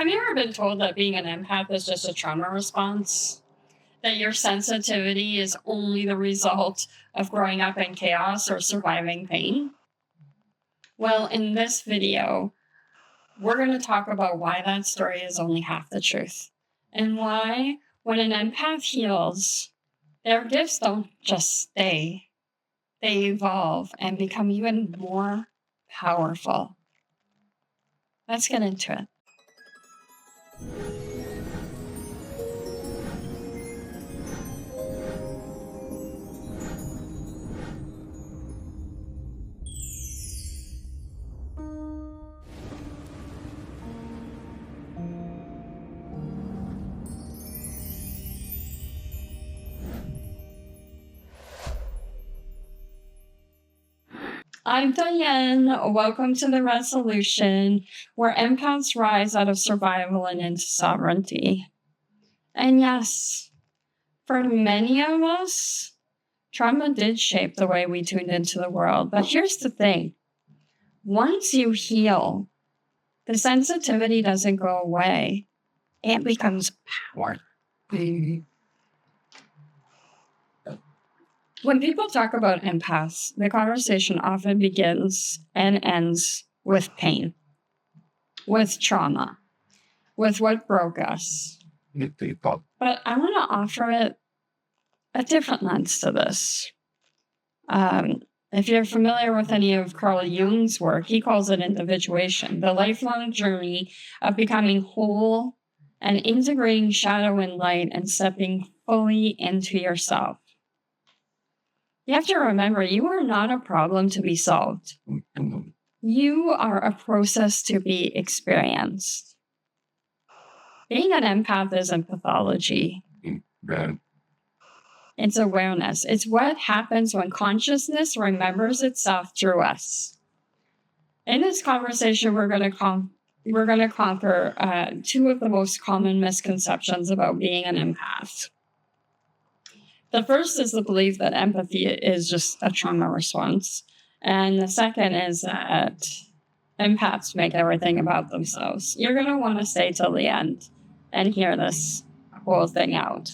Have you ever been told that being an empath is just a trauma response? That your sensitivity is only the result of growing up in chaos or surviving pain? Well, in this video, we're going to talk about why that story is only half the truth, and why, when an empath heals, their gifts don't just stay, they evolve and become even more powerful. Let's get into it. I'm Diane. Welcome to the ReSOULution, where empaths rise out of survival and into sovereignty. And yes, for many of us, trauma did shape the way we tuned into the world. But here's the thing. Once you heal, the sensitivity doesn't go away. It becomes power. When people talk about empaths, the conversation often begins and ends with pain, with trauma, with what broke us. But I want to offer it a different lens to this. If you're familiar with any of Carl Jung's work, he calls it individuation, the lifelong journey of becoming whole and integrating shadow and light and stepping fully into yourself. You have to remember, you are not a problem to be solved. You are a process to be experienced. Being an empath isn't pathology. It's awareness. It's what happens when consciousness remembers itself through us. In this conversation, we're going to conquer two of the most common misconceptions about being an empath. The first is the belief that empathy is just a trauma response. And the second is that empaths make everything about themselves. You're going to want to stay till the end and hear this whole thing out,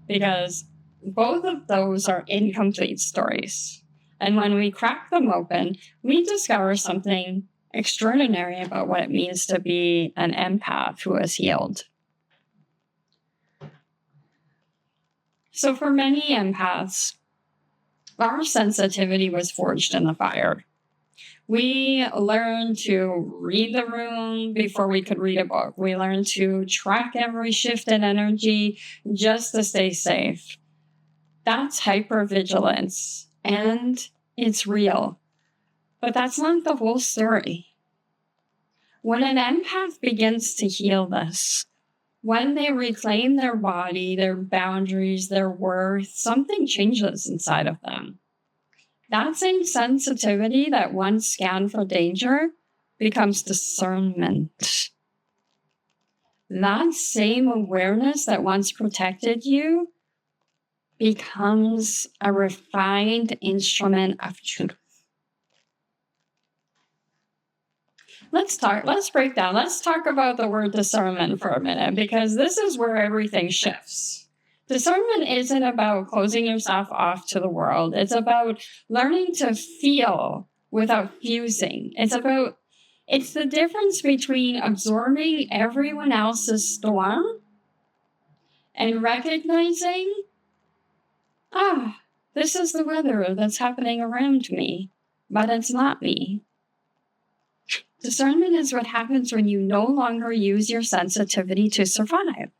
because both of those are incomplete stories. And when we crack them open, we discover something extraordinary about what it means to be an empath who has healed. So for many empaths, our sensitivity was forged in the fire. We learned to read the room before we could read a book. We learned to track every shift in energy just to stay safe. That's hypervigilance, and it's real. But that's not the whole story. When an empath begins to heal this, when they reclaim their body, their boundaries, their worth, something changes inside of them. That same sensitivity that once scanned for danger becomes discernment. That same awareness that once protected you becomes a refined instrument of truth. Let's break down. Let's talk about the word discernment for a minute, because this is where everything shifts. Discernment isn't about closing yourself off to the world. It's about learning to feel without fusing. It's the difference between absorbing everyone else's storm and recognizing, this is the weather that's happening around me, but it's not me. Discernment is what happens when you no longer use your sensitivity to survive,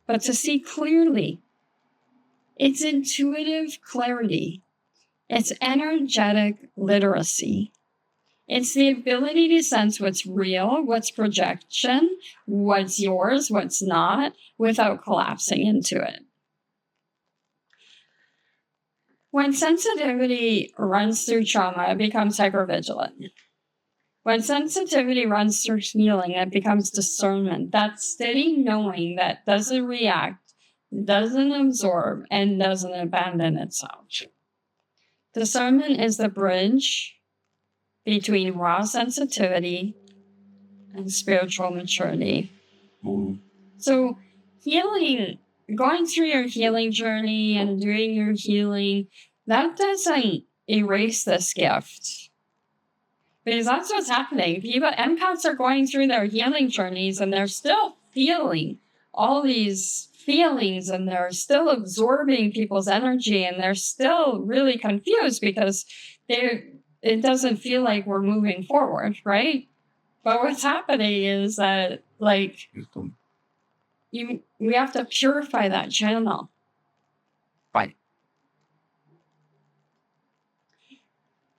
but to see clearly. It's intuitive clarity. It's energetic literacy. It's the ability to sense what's real, what's projection, what's yours, what's not, without collapsing into it. When sensitivity runs through trauma, it becomes hypervigilant. When sensitivity runs through healing, it becomes discernment. That steady knowing that doesn't react, doesn't absorb, and doesn't abandon itself. Discernment is the bridge between raw sensitivity and spiritual maturity. So healing, going through your healing journey and doing your healing, that doesn't erase this gift. Because that's what's happening. People, empaths are going through their healing journeys and they're still feeling all these feelings and they're still absorbing people's energy and they're still really confused because it doesn't feel like we're moving forward, right? But what's happening is that, like, we have to purify that channel. Right.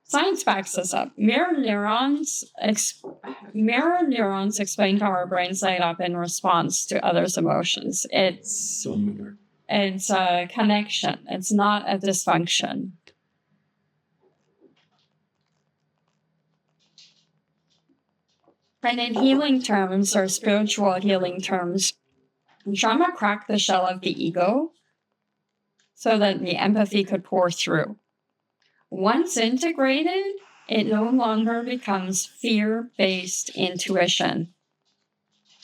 Science backs this up. Mirror neurons explain how our brains light up in response to others' emotions. It's a connection. It's not a dysfunction. And in healing terms, or spiritual healing terms, trauma cracked the shell of the ego so that the empathy could pour through. Once integrated, it no longer becomes fear-based intuition.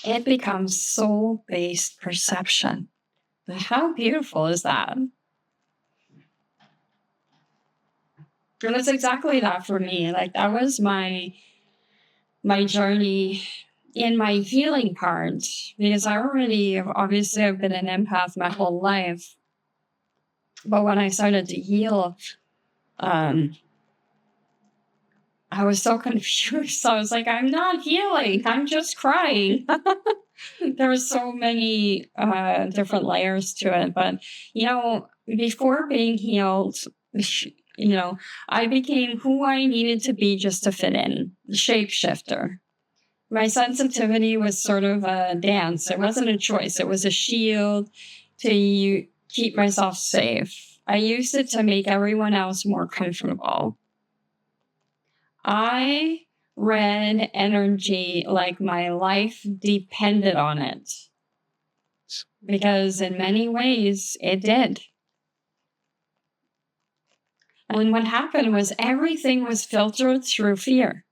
It becomes soul-based perception. How beautiful is that? And it's exactly that for me. Like, that was my journey in my healing part, because obviously I've been an empath my whole life. But when I started to heal, I was so confused. I was like, I'm not healing. I'm just crying. There were so many different layers to it. But, before being healed, I became who I needed to be just to fit in, the shapeshifter. My sensitivity was sort of a dance. It wasn't a choice. It was a shield to keep myself safe. I used it to make everyone else more comfortable. I read energy like my life depended on it. Because in many ways, it did. And what happened was everything was filtered through fear.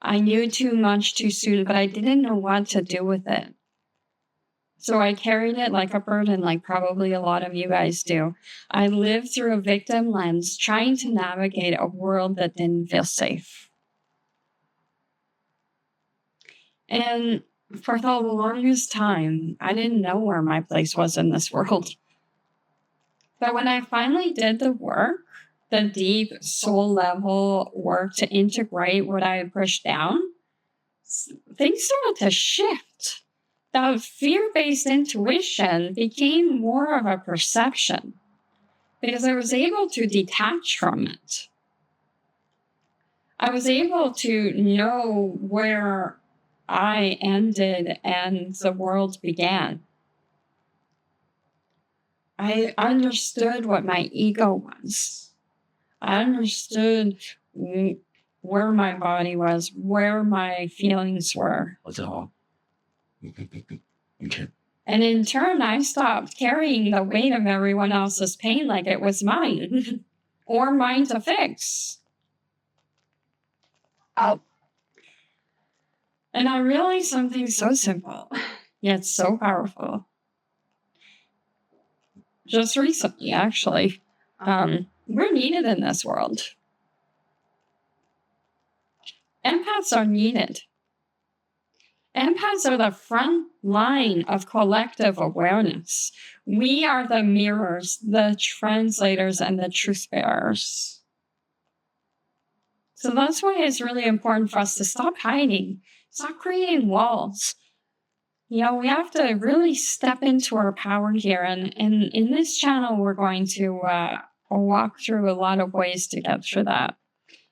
I knew too much too soon, but I didn't know what to do with it. So I carried it like a burden, like probably a lot of you guys do. I lived through a victim lens, trying to navigate a world that didn't feel safe. And for the longest time, I didn't know where my place was in this world. But when I finally did the work, the deep soul level work to integrate what I had pushed down, things started to shift. The fear-based intuition became more of a perception because I was able to detach from it. I was able to know where I ended and the world began. I understood what my ego was. I understood where my body was, where my feelings were. Okay. And in turn, I stopped carrying the weight of everyone else's pain like it was mine or mine to fix. Oh. And I realized something so simple, yet so powerful. Just recently, actually, we're needed in this world. Empaths are needed. Empaths are the front line of collective awareness. We are the mirrors, the translators, and the truth bearers. So that's why it's really important for us to stop hiding, stop creating walls. We have to really step into our power here. And in this channel, we're going to walk through a lot of ways to get through that.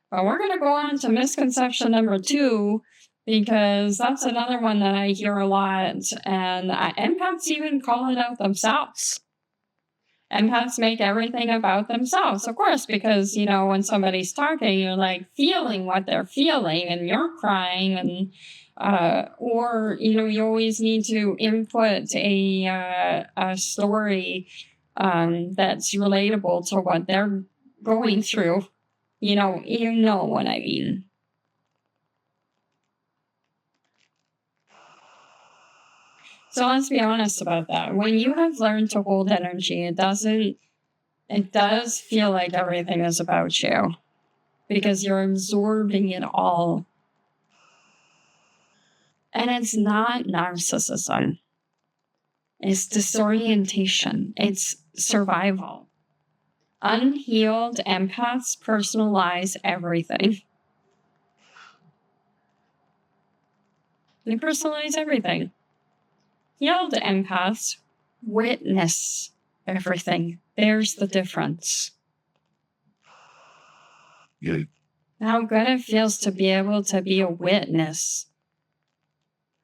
But we're going to go on to misconception number 2, because that's another one that I hear a lot. And empaths even call it out themselves. Empaths make everything about themselves, of course, because, when somebody's talking, you're like feeling what they're feeling and you're crying and or you always need to input a story that's relatable to what they're going through. You know what I mean. So let's be honest about that. When you have learned to hold energy, it does feel like everything is about you because you're absorbing it all. And it's not narcissism. It's disorientation. It's survival. Unhealed empaths personalize everything. They personalize everything. Healed empaths witness everything. There's the difference. Yeah. How good it feels to be able to be a witness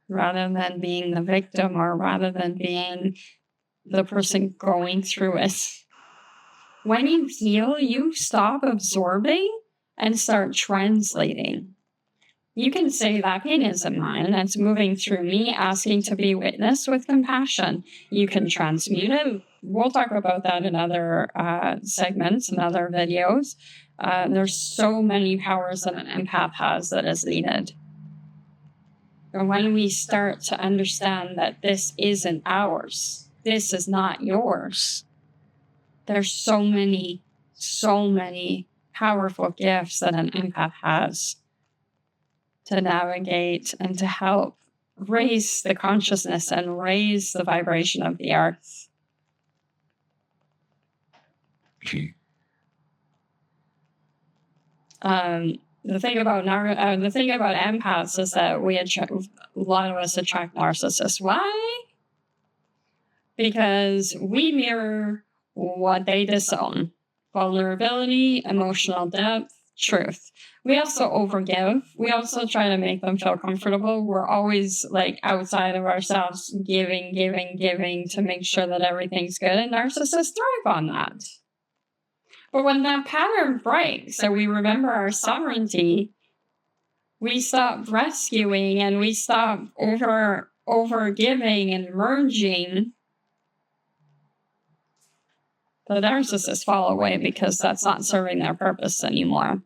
rather than being the victim or rather than being the person going through it. When you heal, you stop absorbing and start translating. You can say that pain isn't mine. It's moving through me, asking to be witnessed with compassion. You can transmute it. We'll talk about that in other segments and other videos. There's so many powers that an empath has that is needed. And when we start to understand that this isn't ours, this is not yours, there's so many powerful gifts that an empath has to navigate and to help raise the consciousness and raise the vibration of the earth. The thing about empaths is that a lot of us attract narcissists. Why? Because we mirror what they disown: vulnerability, emotional depth, truth. We also overgive. We also try to make them feel comfortable. We're always like outside of ourselves, giving to make sure that everything's good. And narcissists thrive on that. But when that pattern breaks, so we remember our sovereignty, we stop rescuing and we stop over-giving and merging, the narcissists fall away because that's not serving their purpose anymore.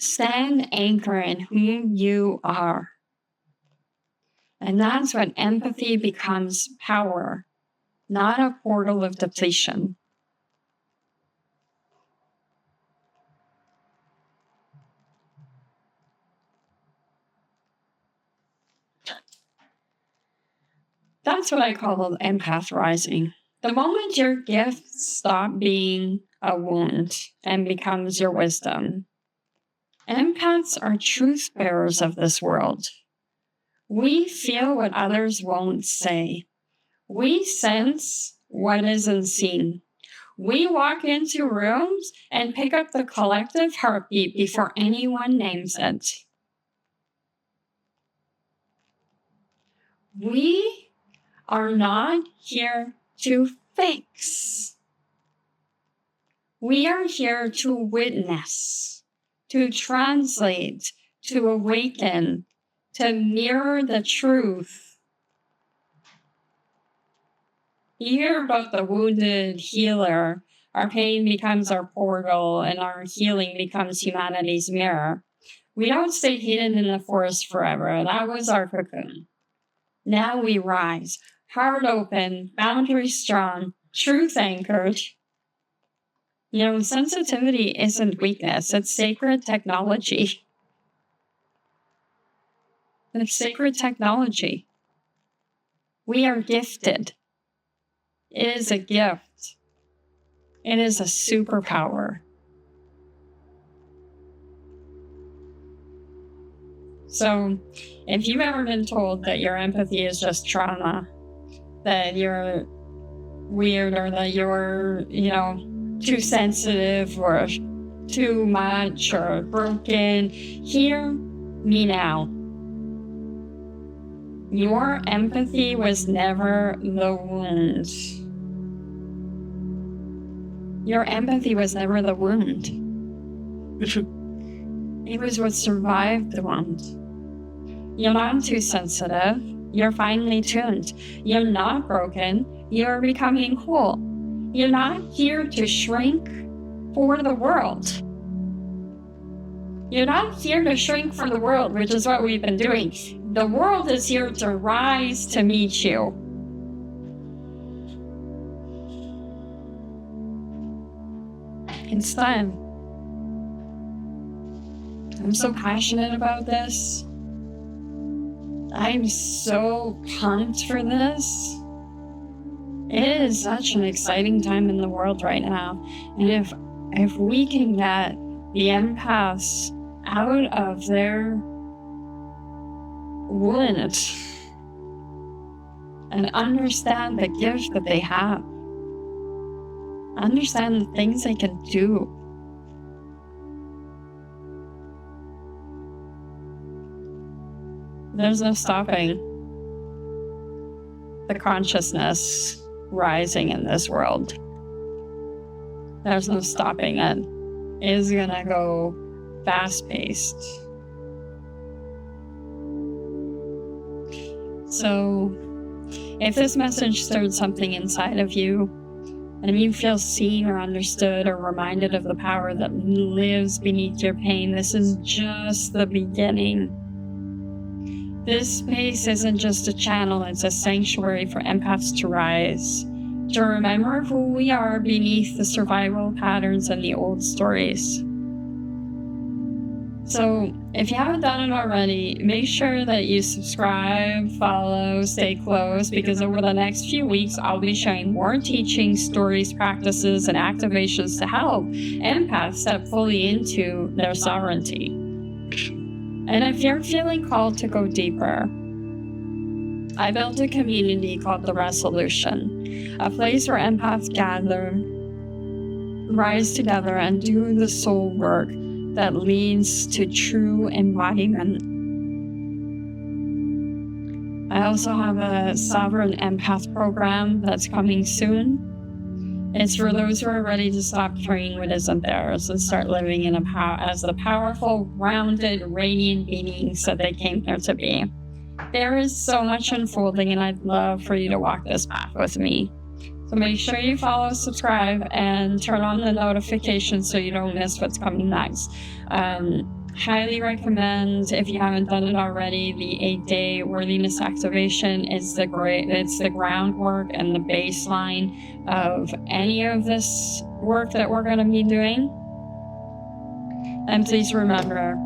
Stand anchor in who you are. And that's when empathy becomes power, not a portal of depletion. That's what I call empath rising. The moment your gifts stop being a wound and becomes your wisdom. Empaths are truth bearers of this world. We feel what others won't say. We sense what isn't seen. We walk into rooms and pick up the collective heartbeat before anyone names it. We are not here to fix. We are here to witness, to translate, to awaken, to mirror the truth. You hear about the wounded healer. Our pain becomes our portal and our healing becomes humanity's mirror. We don't stay hidden in the forest forever. That was our cocoon. Now we rise, heart open, boundaries strong, truth anchored. You know, sensitivity isn't weakness. It's sacred technology. It's sacred technology. We are gifted. It is a gift. It is a superpower. So, if you've ever been told that your empathy is just trauma, that you're weird or that you're, too sensitive or too much or broken, hear me now. Your empathy was never the wound. Your empathy was never the wound. It was what survived the wound. You're not too sensitive. You're finely tuned. You're not broken. You're becoming whole. You're not here to shrink for the world. You're not here to shrink for the world, which is what we've been doing. The world is here to rise to meet you. It's time. I'm so passionate about this. I'm so pumped for this. It is such an exciting time in the world right now. And if we can get the empaths out of their wound and understand the gift that they have, understand the things they can do, there's no stopping the consciousness rising in this world. There's no stopping it. It is gonna go fast-paced. So, if this message stirred something inside of you, and you feel seen or understood or reminded of the power that lives beneath your pain, this is just the beginning. This space isn't just a channel, it's a sanctuary for empaths to rise, to remember who we are beneath the survival patterns and the old stories. So, if you haven't done it already, make sure that you subscribe, follow, stay close, because over the next few weeks, I'll be sharing more teachings, stories, practices, and activations to help empaths step fully into their sovereignty. And if you're feeling called to go deeper, I built a community called the ReSOULution, a place where empaths gather, rise together, and do the soul work that leads to true embodiment. I also have a Sovereign Empath program that's coming soon. It's for those who are ready to stop carrying what isn't theirs and start living in as the powerful, rounded, radiant beings that they came here to be. There is so much unfolding, and I'd love for you to walk this path with me. So make sure you follow, subscribe, and turn on the notifications so you don't miss what's coming next. Highly recommend, if you haven't done it already, the 8-day worthiness activation. It's the groundwork and the baseline of any of this work that we're going to be doing. And please remember,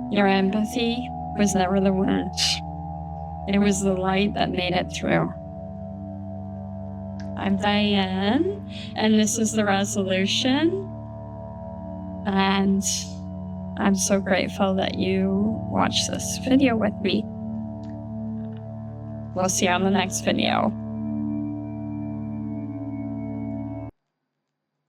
your empathy was never the wound. It was the light that made it through. I'm Diane, and this is the ReSOULution, and I'm so grateful that you watched this video with me. We'll see you on the next video.